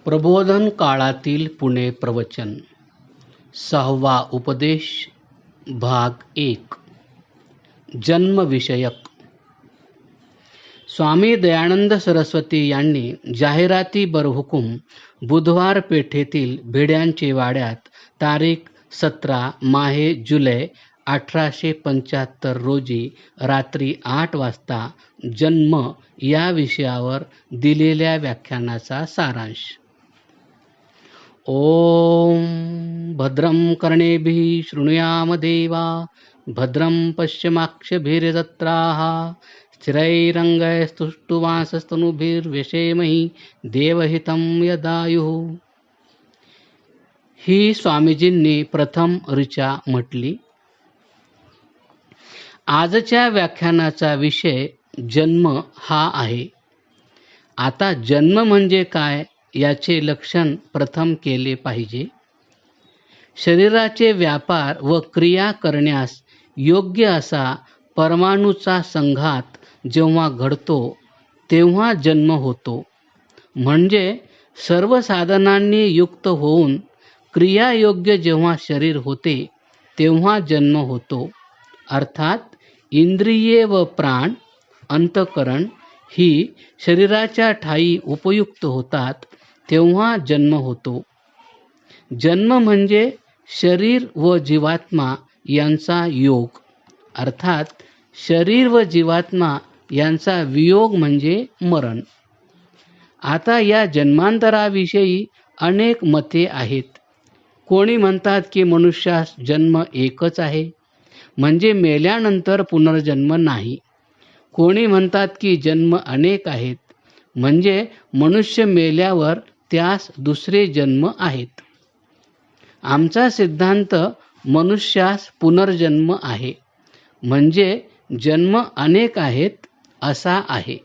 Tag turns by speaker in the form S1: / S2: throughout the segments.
S1: प्रबोधन काळातील पुणे प्रवचन 6वा उपदेश भाग 1 जन्मविषयक. स्वामी दयानंद सरस्वती यांनी जाहिराती बरहुकूम बुधवार पेठेतील भिड्यांचे वाड्यात तारीख 17 माहे जुलै 1875 रोजी रात्री 8 वाजता जन्म या विषयावर दिलेल्या व्याख्यानाचा सारांश. ओम भद्रं कर्णेभिः शृणुयाम देवा भद्रं पश्यमाक्षभिर्यजत्राः स्थिरैरङ्गैस्तुष्टुवांसस्तनूभिर्व्यसेमहि देवहितं यदायुः. ही स्वामीजींनी प्रथम ऋचा म्हटली. आजच्या व्याख्यानाचा विषय जन्म हा आहे. आता जन्म म्हणजे काय याचे लक्षण प्रथम केले पाहिजे. शरीराचे व्यापार व क्रिया करण्यास योग्य असा परमाणूचा संघात जेव्हा घडतो तेव्हा जन्म होतो. म्हणजे सर्व साधनांनी युक्त होऊन क्रियायोग्य जेव्हा शरीर होते तेव्हा जन्म होतो. अर्थात इंद्रिये व प्राण अंतःकरण ही शरीराच्या ठायी उपयुक्त होतात तेव्हा जन्म होतो. जन्म म्हणजे शरीर व जीवात्मा यांचा योग, अर्थात शरीर व जीवात्मा यांचा वियोग म्हणजे मरण. आता या जन्मांतराविषयी अनेक मते आहेत. कोणी म्हणतात की मनुष्यास जन्म एकच आहे, म्हणजे मेल्यानंतर पुनर्जन्म नाही. कोणी म्हणतात की जन्म अनेक आहेत, म्हणजे मनुष्य मेल्यावर त्यास दुसरे जन्म आहेत. आमचा सिद्धांत मनुष्यास पुनर्जन्म आहे, म्हणजे जन्म अनेक आहेत असा आहे.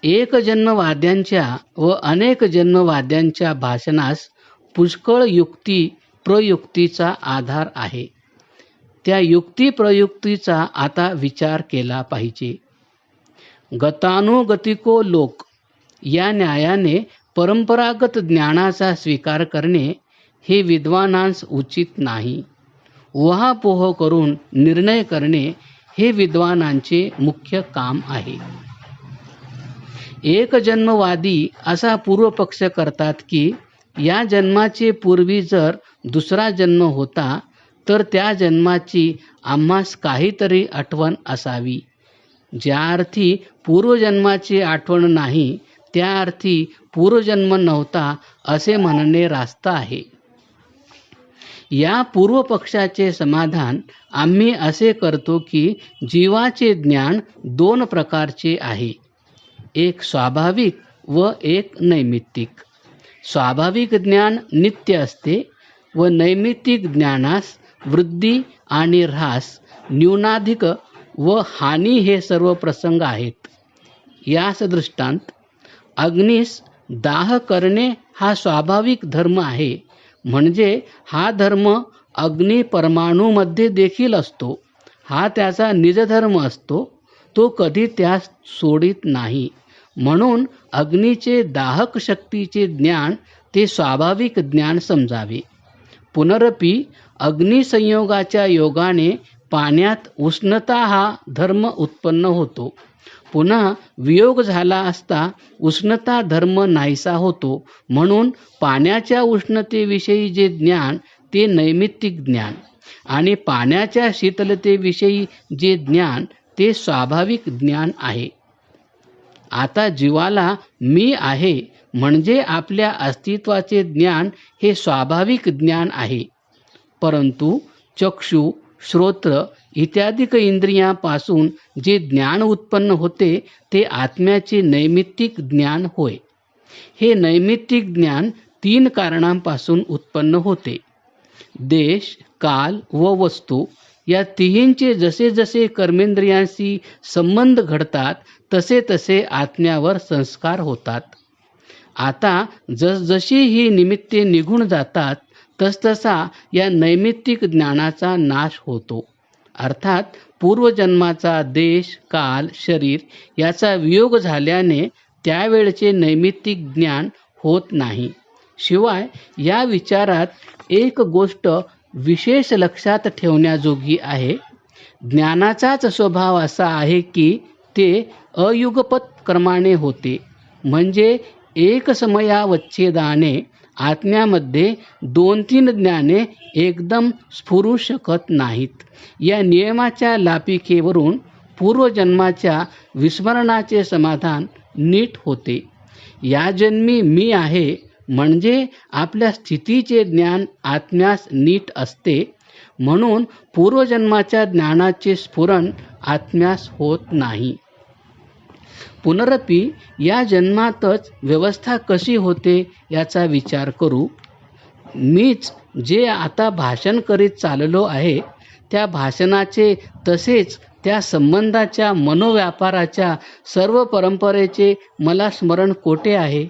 S1: एक जन्मवाद्यांच्या व अनेक जन्मवाद्यांच्या भाषणास पुष्कळ युक्ती प्रयुक्तीचा आधार आहे. त्या युक्ती प्रयुक्तीचा आता विचार केला पाहिजे. गतानुगतिको लोक या न्यायाने परंपरागत ज्ञानाचा स्वीकार करणे हे विद्वानांस उचित नाही. उहापोह करून निर्णय करणे हे विद्वानांचे मुख्य काम आहे. एक जन्मवादी असा पूर्वपक्ष करतात की या जन्माचे पूर्वी जर दुसरा जन्म होता तर त्या जन्माची आम्हास काहीतरी आठवण असावी. ज्या अर्थी पूर्वजन्माची आठवण नाही त्या अर्थी पूर्वजन्म नव्हता असे म्हणणे रास्त आहे. या पूर्वपक्षाचे समाधान आम्ही असे करतो की जीवाचे ज्ञान दोन प्रकारचे आहे, एक स्वाभाविक व एक नैमित्तिक. स्वाभाविक ज्ञान नित्य असते व नैमित्तिक ज्ञानास वृद्धी आणि ह्रास, न्यूनाधिक व हानी हे सर्व प्रसंग आहेत. यास दृष्टांत, अग्नीस दाह करणे हा स्वाभाविक धर्म आहे, म्हणजे हा धर्म अग्नी परमाणूमध्ये देखील असतो. हा त्याचा निजधर्म असतो, तो कधी त्यास सोडित नाही. म्हणून अग्नीचे दाहक शक्तीचे ज्ञान ते स्वाभाविक ज्ञान समजावे. पुनरपी अग्निसंयोगाच्या योगाने पाण्यात उष्णता हा धर्म उत्पन्न होतो. पुन्हा वियोग झाला असता उष्णता धर्म नाहीसा होतो. म्हणून पाण्याच्या उष्णतेविषयी जे ज्ञान ते नैमित्तिक ज्ञान आणि पाण्याच्या शीतलतेविषयी जे ज्ञान ते स्वाभाविक ज्ञान आहे. आता जीवाला मी आहे म्हणजे आपल्या अस्तित्वाचे ज्ञान हे स्वाभाविक ज्ञान आहे. परंतु चक्षु, श्रोत्र इत्यादिक इंद्रियांपासून जे ज्ञान उत्पन्न होते ते आत्म्याचे नैमित्तिक ज्ञान होय. हे नैमित्तिक ज्ञान 3 कारणांपासून उत्पन्न होते. देश, काल व वस्तू या तिहींचे जसे जसे कर्मेंद्रियांशी संबंध घडतात तसे तसे आत्म्यावर संस्कार होतात. आता जसजशी ही निमित्ते निघून जातात तसतसा या नैमित्तिक ज्ञानाचा नाश होतो. अर्थात पूर्वजन्माचा देश, काल, शरीर याचा वियोग झाल्याने त्यावेळचे नैमित्तिक ज्ञान होत नाही. शिवाय या विचारात एक गोष्ट विशेष लक्षात ठेवण्याजोगी आहे. ज्ञानाचाच स्वभाव असा आहे की ते अयुगपत क्रमाने होते, म्हणजे एक समयावच्छेदाने आत्म्यामध्ये 2-3 ज्ञाने एकदम स्फुरू शकत नाहीत. या नियमाच्या लापिकेवरून पूर्वजन्माच्या विस्मरणाचे समाधान नीट होते. या जन्मी मी आहे म्हणजे आपल्या स्थितीचे ज्ञान आत्म्यास नीट असते, म्हणून पूर्वजन्माच्या ज्ञानाचे स्फुरण आत्म्यास होत नाही. पुनरपि या जन्मातच व्यवस्था कशी होते याचा विचार करू. मीच जे आता भाषण करीत चाललो आहे त्या भाषणाचे तसेच त्या संबंधाच्या मनोव्यापाराच्या सर्व परंपरेचे मला स्मरण कोठे आहे?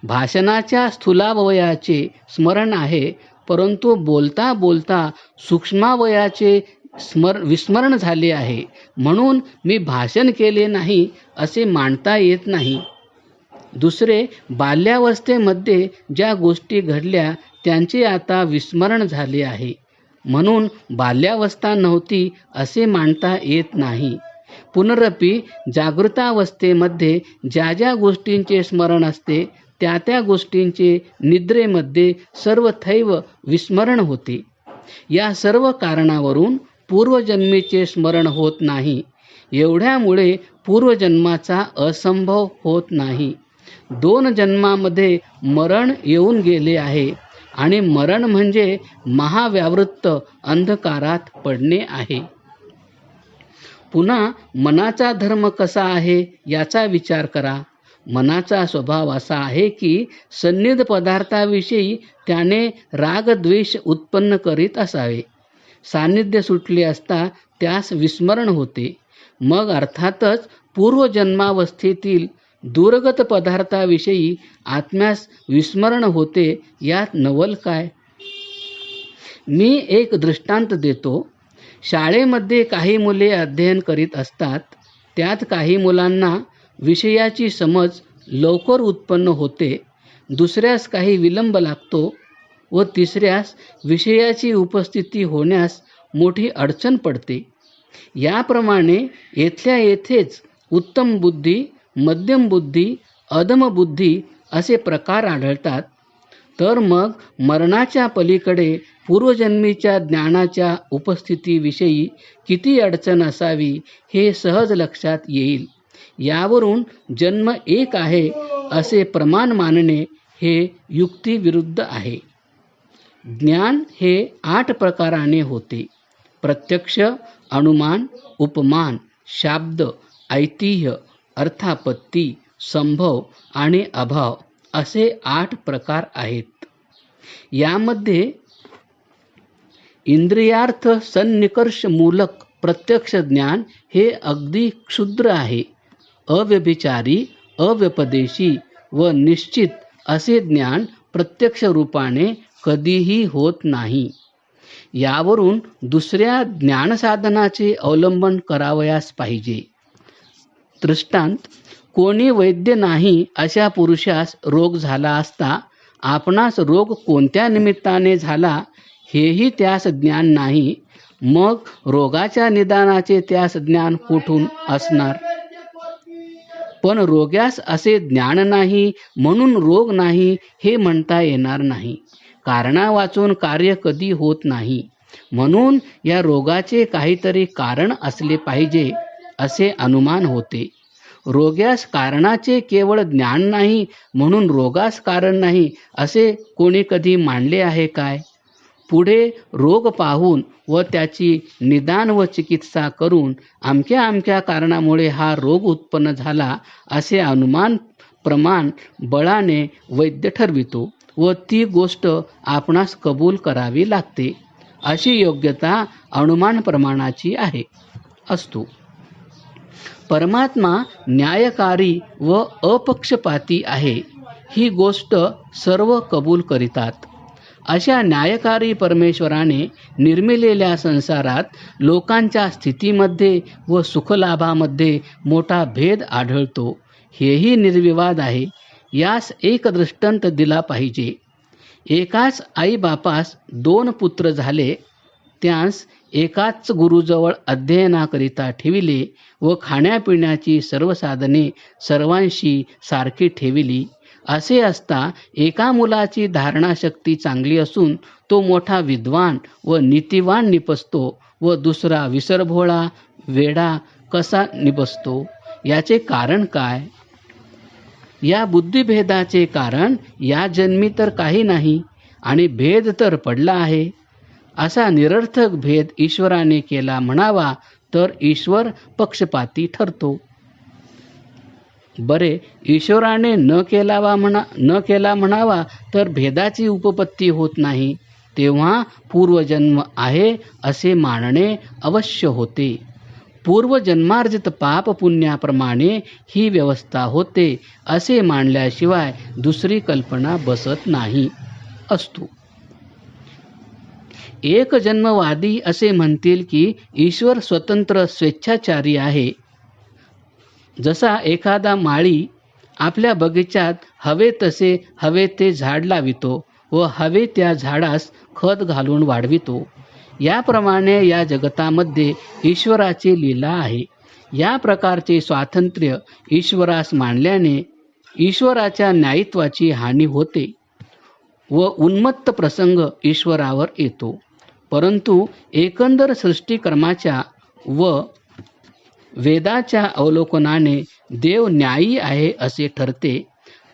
S1: भाषणाच्या स्थूलावयवाचे स्मरण आहे, परंतु बोलता बोलता सूक्ष्मावयवाचे विस्मरण झाले आहे, म्हणून मी भाषण केले नाही असे मानता येत नाही. दुसरे, बाल्यावस्थेमध्ये ज्या गोष्टी घडल्या त्यांचे आता विस्मरण झाले आहे, म्हणून बाल्यावस्था नव्हती असे मानता येत नाही. पुनरपि जागृतावस्थेमध्ये ज्या ज्या गोष्टींचे स्मरण असते त्या त्या गोष्टींचे निद्रेमध्ये सर्वथैव विस्मरण होते. या सर्व कारणावरून पूर्वजन्मीचे स्मरण होत नाही. एवढ्यामुळे पूर्वजन्माचा असंभव होत नाही. 2 जन्मामध्ये मरण येऊन गेले आहे आणि मरण म्हणजे महाव्यावृत्त अंधकारात पडणे आहे. पुन्हा मनाचा धर्म कसा आहे याचा विचार करा. मनाचा स्वभाव असा आहे की सन्निध पदार्थाविषयी त्याने रागद्वेष उत्पन्न करीत असावे. सान्निध्य सुटले असता त्यास विस्मरण होते. मग अर्थातच पूर्वजन्मावस्थेतील दूरगत पदार्थाविषयी आत्म्यास विस्मरण होते. यात नवल काय? मी एक दृष्टांत देतो. शाळेमध्ये काही मुले अध्ययन करीत असतात. त्यात काही मुलांना विषयाची समज लवकर उत्पन्न होते, दुसऱ्यास काही विलंब लागतो व तिसऱ्यास विषयाची उपस्थिती होण्यास मोठी अडचण पडते. याप्रमाणे येथल्या येथेच उत्तम बुद्धी, मध्यम बुद्धी, अधम बुद्धी असे प्रकार आढळतात. तर मग मरणाच्या पलीकडे पूर्वजन्मीच्या ज्ञानाच्या उपस्थितीविषयी किती अडचण असावी हे सहज लक्षात येईल. यावरून जन्म एक आहे असे प्रमाण मानणे हे युक्तिविरुद्ध आहे. ज्ञान हे 8 प्रकाराने होते. प्रत्यक्ष, अनुमान, उपमान, शाब्द, ऐतिह्य, अर्थापत्ती, संभव आणि अभाव असे 8 प्रकार आहेत. यामध्ये इंद्रियार्थ सन्निकर्ष मूलक प्रत्यक्ष ज्ञान हे अगदी क्षुद्र आहे. अव्यभिचारी, अव्यपदेशी व निश्चित असे ज्ञान प्रत्यक्ष रूपाने कधीही होत नाही. यावरून दुसऱ्या ज्ञानसाधनाचे अवलंबन करावयास पाहिजे. दृष्टांत, कोणी वैद्य नाही अशा पुरुषास रोग झाला असता आपणास रोग कोणत्या निमित्ताने झाला हेही त्यास ज्ञान नाही, मग रोगाच्या निदानाचे त्यास ज्ञान कुठून असणार? पण रोग्यास असे ज्ञान नाही म्हणून रोग नाही हे म्हणता येणार नाही. कारणावाचून कार्य कधी होत नाही, म्हणून या रोगाचे काहीतरी कारण असले पाहिजे असे अनुमान होते. रोग्यास कारणाचे केवळ ज्ञान नाही म्हणून रोगास कारण नाही असे कोणी कधी मानले आहे काय? पुढे रोग पाहून व त्याची निदान व चिकित्सा करून अमक्या अमक्या कारणामुळे हा रोग उत्पन्न झाला असे अनुमान प्रमाण बळाने वैद्य ठरवितो व ती गोष्ट आपणास कबूल करावी लागते. अशी योग्यता अनुमान प्रमाणाची आहे असतो. परमात्मा न्यायकारी व अपक्षपाती आहे ही गोष्ट सर्व कबूल करीतात. अशा न्यायकारी परमेश्वराने निर्मिलेल्या संसारात लोकांच्या स्थितीमध्ये व सुखलाभामध्ये मोठा भेद आढळतो, हेही निर्विवाद आहे. यास एक दृष्टांत दिला पाहिजे. एकाच आईबापास 2 पुत्र झाले. त्यास एकाच गुरुजवळ अध्ययनाकरिता ठेविले व खाण्यापिण्याची सर्व साधने सर्वांशी सारखी ठेविली. असे असता एका मुलाची धारणाशक्ती चांगली असून तो मोठा विद्वान व नीतिवान निपजतो व दुसरा विसरभोळा वेडा कसा निपजतो? याचे कारण काय? या बुद्धिभेदाचे कारण या जन्मी तर काही नाही आणि भेद तर पडला आहे. असा निरर्थक भेद ईश्वराने केला म्हणावा तर ईश्वर पक्षपाती ठरतो. बरे, ईश्वराने न केला म्हणावा तर भेदाची उपपत्ती होत नाही. तेव्हा पूर्वजन्म आहे असे मानणे अवश्य होते. पूर्वजन्मार्जित पाप पुण्याप्रमाणे ही व्यवस्था होते असे मानल्याशिवाय दुसरी कल्पना बसत नाही. असतो. एक जन्मवादी असे म्हणतील की ईश्वर स्वतंत्र स्वेच्छाचारी आहे. जसा एखादा माळी आपल्या बगीचात हवे ते झाड लावितो व हवे त्या झाडास खत घालून वाढवितो, याप्रमाणे या जगतामध्ये ईश्वराची लीला आहे. या प्रकारचे स्वातंत्र्य ईश्वरास मानल्याने ईश्वराच्या न्यायत्वाची हानी होते व उन्मत्त प्रसंग ईश्वरावर येतो. परंतु एकंदर सृष्टिकर्माच्या व वेदाच्या अवलोकनाने देव न्यायी आहे असे ठरते.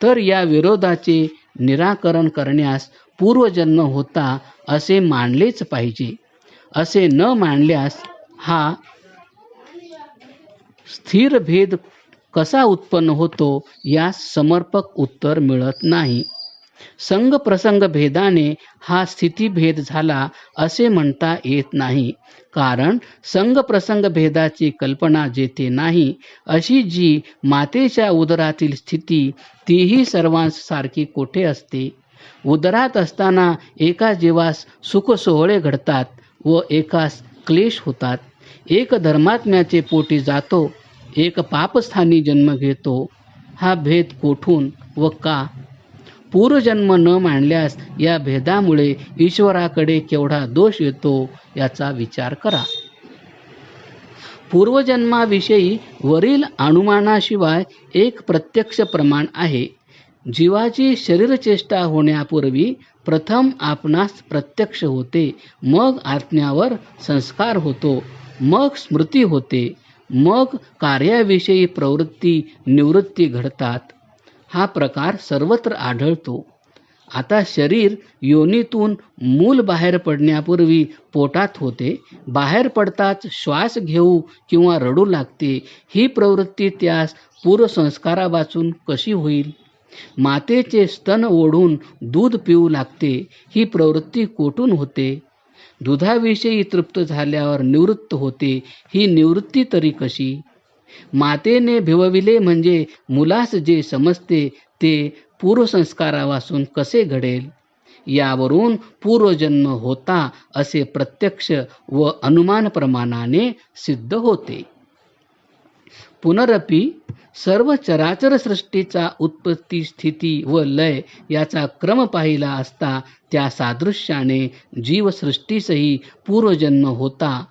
S1: तर या विरोधाचे निराकरण करण्यास पूर्वजन्म होता असे मानलेच पाहिजे. असे न मानल्यास हा स्थिर भेद कसा उत्पन्न होतो यास समर्पक उत्तर मिळत नाही. संग प्रसंग भेदाने हा स्थितीभेद झाला असे म्हणता येत नाही. कारण संग प्रसंग भेदाची कल्पना जेथे नाही अशी जी मातेच्या उदरातील स्थिती तीही सर्वांस सारखी कोठे असते. उदरात असताना एका जीवास सुख सोहळे घडतात व एकास क्लेश होतात. एक धर्मात्म्याचे पोटी जातो, एक पापस्थानी जन्म घेतो. हा भेद कोठून व का? पूर्वजन्म न मानल्यास या भेदामुळे ईश्वराकडे केवढा दोष येतो याचा विचार करा. पूर्वजन्माविषयी वरील अनुमानाशिवाय एक प्रत्यक्ष प्रमाण आहे. जीवाची शरीरचेष्टा होण्यापूर्वी प्रथम आपणास प्रत्यक्ष होते, मग आत्म्यावर संस्कार होतो, मग स्मृती होते, मग कार्याविषयी प्रवृत्ती निवृत्ती घडतात. हा प्रकार सर्वत्र आढळतो. आता शरीर योनीतून मूल बाहेर पडण्यापूर्वी पोटात होते. बाहेर पडताच श्वास घेऊ किंवा रडू लागते. ही प्रवृत्ती त्यास पूर्वसंस्कारा वाचून कशी होईल? मातेचे स्तन ओढून दूध पिऊ लागते. ही प्रवृत्ती कोठून होते? दुधाविषयी तृप्त झाल्यावर निवृत्त होते. ही निवृत्ती तरी कशी? मातेने भिवविले म्हणजे मुलास जे समजते ते पूर्वसंस्कारापासून कसे घडेल? यावरून पूर्वजन्म होता असे प्रत्यक्ष व अनुमान प्रमाणाने सिद्ध होते. पुनरपि सर्व चराचर सृष्टीचा उत्पत्ती स्थिती व लय याचा क्रम पाहिला असता त्या सादृश्याने जीवसृष्टीसही पूर्वजन्म होता.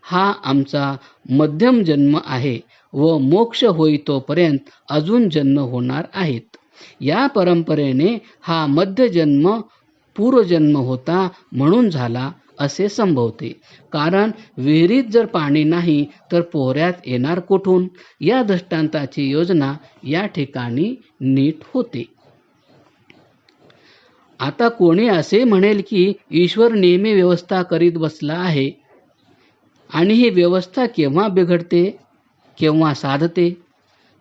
S1: हा आमचा मध्यम जन्म आहे व मोक्ष होईतोपर्यंत अजून जन्म होणार आहेत. या परंपरेने हा मध्यजन्म पूर्वजन्म होता म्हणून झाला असे संभवते. कारण विहिरीत जर पाणी नाही तर पोहऱ्यात येणार कोठून? या दृष्टांताची योजना या ठिकाणी नीट होते. आता कोणी असे म्हणेल की ईश्वर नेहमी व्यवस्था करीत बसला आहे आणि ही व्यवस्था केव्हा बिघडते केव्हा साधते?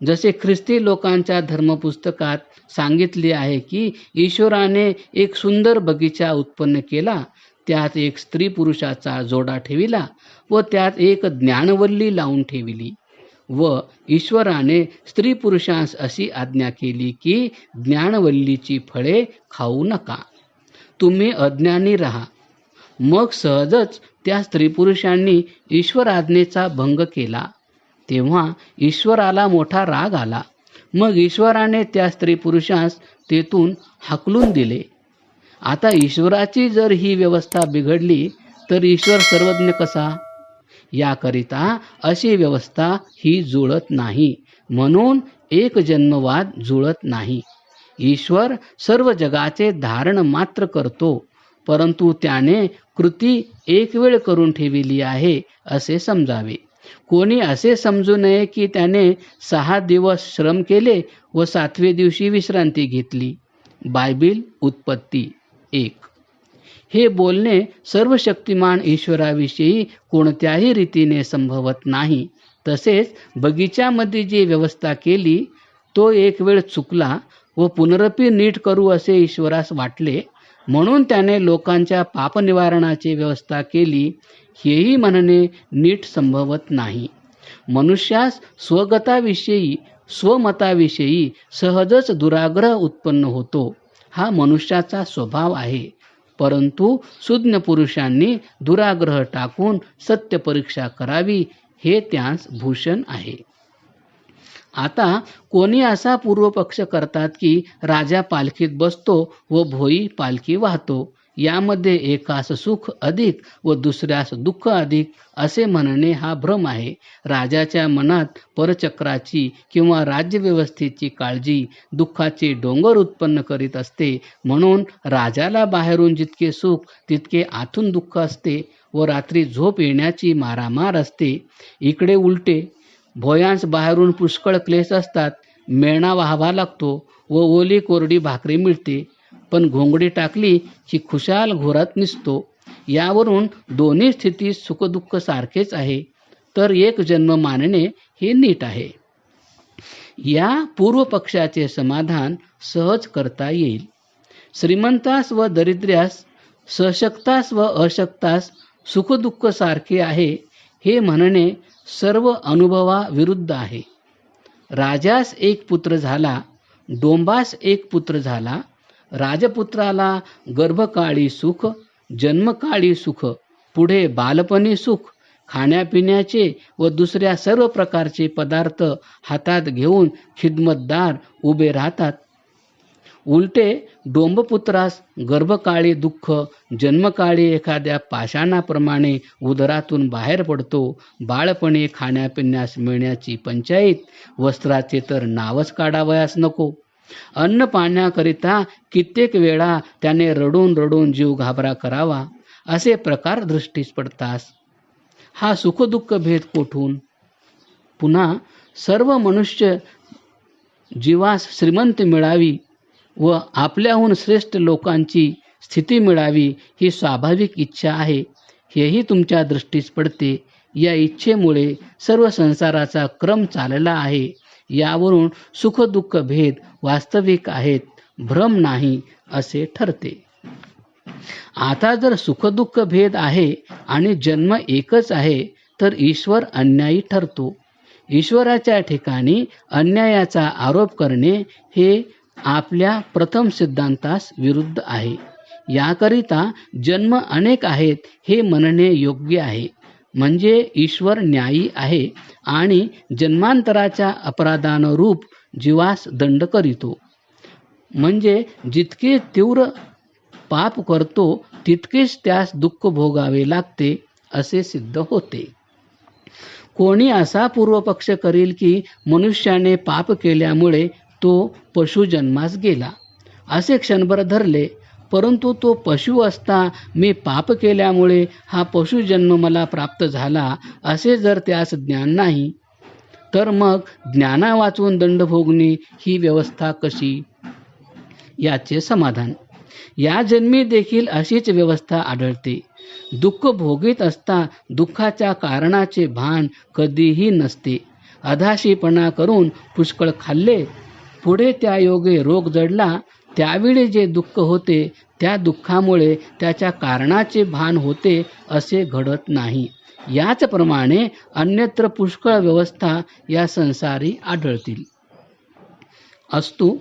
S1: जसे ख्रिस्ती लोकांच्या धर्मपुस्तकात सांगितले आहे की ईश्वराने एक सुंदर बगीचा उत्पन्न केला, त्यात एक स्त्री पुरुषाचा जोडा ठेविला व त्यात एक ज्ञानवल्ली लावून ठेविली व ईश्वराने स्त्री पुरुषांस अशी आज्ञा केली की ज्ञानवल्लीची फळे खाऊ नका, तुम्ही अज्ञानी राहा. मग सहजच त्या स्त्री पुरुषांनी ईश्वर आज्ञेचा भंग केला. तेव्हा ईश्वराला मोठा राग आला. मग ईश्वराने त्या स्त्री पुरुषास तेथून हाकलून दिले. आता ईश्वराची जर ही व्यवस्था बिघडली तर ईश्वर सर्वज्ञ कसा? याकरिता अशी व्यवस्था ही जुळत नाही. म्हणून एक जन्मवाद जुळत नाही. ईश्वर सर्व जगाचे धारण मात्र करतो, परंतु त्याने कृती एक वेळ करून ठेविली आहे असे समजावे. कोणी असे समजू नये की त्याने 6 दिवस श्रम केले व 7व्या दिवशी विश्रांती घेतली. बायबल उत्पत्ती 1. हे बोलणे सर्वशक्तिमान ईश्वराविषयी कोणत्याही रीतीने संभवत नाही. तसेच बगीच्यामध्ये जी व्यवस्था केली तो एक वेळ चुकला व पुनरपी नीट करू असे ईश्वरास वाटले, म्हणून त्याने लोकांच्या पापनिवारणाची व्यवस्था केली, हेही म्हणणे नीट संभवत नाही. मनुष्यास स्वगताविषयी स्वमताविषयी सहजच दुराग्रह उत्पन्न होतो. हा मनुष्याचा स्वभाव आहे. परंतु सुज्ञ पुरुषांनी दुराग्रह टाकून सत्य परीक्षा करावी, हे त्यांस भूषण आहे. आता कोणी असा पूर्वपक्ष करतात की राजा पालखीत बसतो व भोई पालखी वाहतो. यामध्ये एकास सुख अधिक व दुसऱ्यास दुःख अधिक असे म्हणणे हा भ्रम आहे. राजाच्या मनात परचक्राची किंवा राज्यव्यवस्थेची काळजी दुःखाचे डोंगर उत्पन्न करीत असते. म्हणून राजाला बाहेरून जितके सुख तितके आतून दुःख असते व रात्री झोप येण्याची मारामार असते. इकडे उलटे, भोयांस बाहेरून पुष्कळ क्लेश असतात. मेणा व्हावा लागतो व ओली कोरडी भाकरी मिळते, पण घोंगडी टाकली की खुशाल घोरात निसतो. यावरून दोन्ही स्थितीत सुखदुःख सारखेच आहे, तर एक जन्म मानणे हे नीट आहे. या पूर्वपक्षाचे समाधान सहज करता येईल. श्रीमंतास व दरिद्र्यास, सशक्तास व अशक्तास सुखदुःख सारखे आहे हे म्हणणे सर्व अनुभवाविरुद्ध आहे. राजास एक पुत्र झाला, डोंबास एक पुत्र झाला. राजपुत्राला गर्भकाळी सुख, जन्मकाळी सुख, पुढे बालपणी सुख, खाण्यापिण्याचे व दुसऱ्या सर्व प्रकारचे पदार्थ हातात घेऊन खिदमतदार उभे राहतात. उलटे डोंबपुत्रास गर्भकाळी दुःख, जन्मकाळी एखाद्या पाषाणाप्रमाणे उदरातून बाहेर पडतो. बाळपणे खाण्यापिण्यास मिळण्याची पंचायत, वस्त्राचे तर नावच काढावयास नको. अन्न पाण्याकरिता कित्येक वेळा त्याने रडून रडून जीव घाबरा करावा. असे प्रकार दृष्टीस पडतास. हा सुखदुःख भेद कोठून? पुन्हा सर्व मनुष्य जीवास श्रीमंत मिळावी व आपल्याहून श्रेष्ठ लोकांची स्थिती मिळावी ही स्वाभाविक इच्छा आहे, हेही तुमच्या दृष्टीस पडते. या इच्छेमुळे सर्व संसाराचा क्रम चालला आहे. यावरून सुखदुःख भेद वास्तविक आहेत, भ्रम नाही असे ठरते. आता जर सुखदुःख भेद आहे आणि जन्म एकच आहे तर ईश्वर अन्यायी ठरतो. ईश्वराच्या ठिकाणी अन्यायाचा आरोप करणे हे आपल्या प्रथम सिद्धांतास विरुद्ध आहे. याकरिता जन्म अनेक आहेत हे म्हणणे योग्य आहे. म्हणजे ईश्वर न्यायी आहे आणि जन्मांतराच्या अपराधानुरूप जीवास दंड करीतो. म्हणजे जितके तीव्र पाप करतो तितकेच त्यास दुःख भोगावे लागते असे सिद्ध होते. कोणी असा पूर्वपक्ष करील की मनुष्याने पाप केल्यामुळे तो पशुजन्मास गेला, असे क्षणभर धरले, परंतु तो पशु असता मी पाप केल्यामुळे हा पशुजन्म मला प्राप्त झाला असे जर त्यास ज्ञान नाही, तर मग ज्ञाना वाचून दंड भोगणे ही व्यवस्था कशी? याचे समाधान, या जन्मी देखील अशीच व्यवस्था आढळते. दुःख भोगीत असता दुःखाच्या कारणाचे भान कधीही नसते. अधाशीपणा करून पुष्कळ खाल्ले, पुढे त्या योगे रोग जडला, त्यावेळी जे दुःख होते त्या दुःखामुळे त्याच्या कारणाचे भान होते असे घडत नाही. याचप्रमाणे अन्यत्र पुष्कळ व्यवस्था या संसारी आढळतील. अस्तु,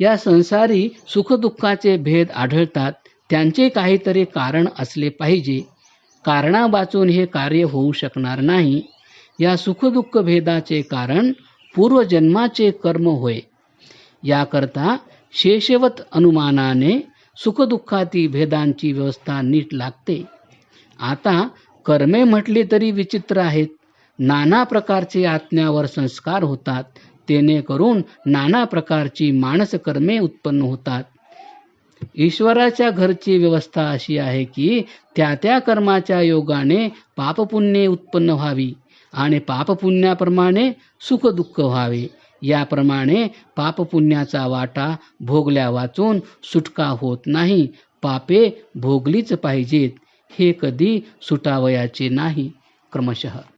S1: या संसारी सुखदुःखाचे भेद आढळतात, त्यांचे काहीतरी कारण असले पाहिजे. कारणावाचून हे कार्य होऊ शकणार नाही. या सुखदुःख भेदाचे कारण पूर्वजन्माचे कर्म होय. याकरता शेषवत अनुमानाने सुखदुःखाती भेदांची व्यवस्था नीट लागते. आता कर्मे म्हटली तरी विचित्र आहेत. नाना प्रकारचे आत्म्यावर संस्कार होतात. तेने करून नाना प्रकारची मानसकर्मे उत्पन्न होतात. ईश्वराच्या घरची व्यवस्था अशी आहे की त्या त्या कर्माच्या योगाने पापपुण्ये उत्पन्न व्हावी आणि पापपुण्याप्रमाणे सुखदुःख व्हावे. याप्रमाणे पापपुण्याचा वाटा भोगल्या वाचून सुटका होत नाही. पापे भोगलीच पाहिजेत, हे कधी सुटावयाचे नाही. क्रमशः